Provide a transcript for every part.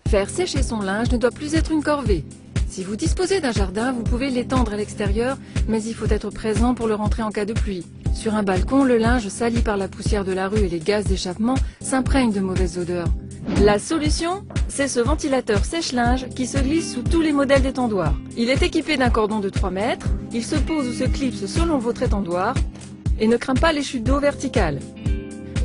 Faire sécher son linge ne doit plus être une corvée. Si vous disposez d'un jardin, vous pouvez l'étendre à l'extérieur, mais il faut être présent pour le rentrer en cas de pluie. Sur un balcon, le linge sali par la poussière de la rue et les gaz d'échappement s'imprègne de mauvaises odeurs. La solution, c'est ce ventilateur sèche-linge qui se glisse sous tous les modèles d'étendoirs. Il est équipé d'un cordon de 3 mètres, il se pose ou se clipse selon votre étendoir et ne craint pas les chutes d'eau verticales.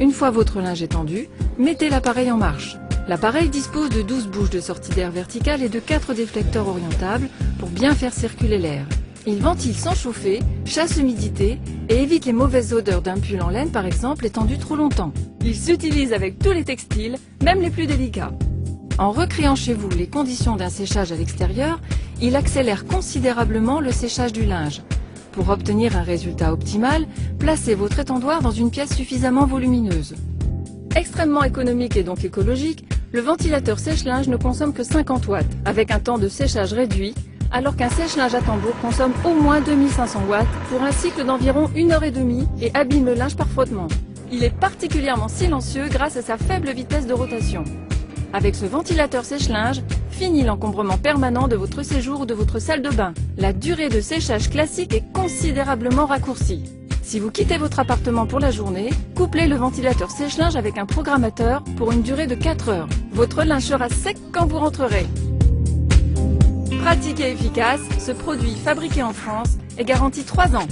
Une fois votre linge étendu, mettez l'appareil en marche. L'appareil dispose de 12 bouches de sortie d'air verticale et de 4 déflecteurs orientables pour bien faire circuler l'air. Il ventile sans chauffer, chasse l'humidité et évite les mauvaises odeurs d'un pull en laine par exemple étendu trop longtemps. Il s'utilise avec tous les textiles, même les plus délicats. En recréant chez vous les conditions d'un séchage à l'extérieur, il accélère considérablement le séchage du linge. Pour obtenir un résultat optimal, placez votre étendoir dans une pièce suffisamment volumineuse. Extrêmement économique et donc écologique, le ventilateur sèche-linge ne consomme que 50 watts, avec un temps de séchage réduit, alors qu'un sèche-linge à tambour consomme au moins 2500 watts pour un cycle d'environ 1h30 et abîme le linge par frottement. Il est particulièrement silencieux grâce à sa faible vitesse de rotation. Avec ce ventilateur sèche-linge, fini l'encombrement permanent de votre séjour ou de votre salle de bain. La durée de séchage classique est considérablement raccourcie. Si vous quittez votre appartement pour la journée, couplez le ventilateur sèche-linge avec un programmateur pour une durée de 4 heures. Votre linge sera sec quand vous rentrerez. Pratique et efficace, ce produit fabriqué en France est garanti 3 ans.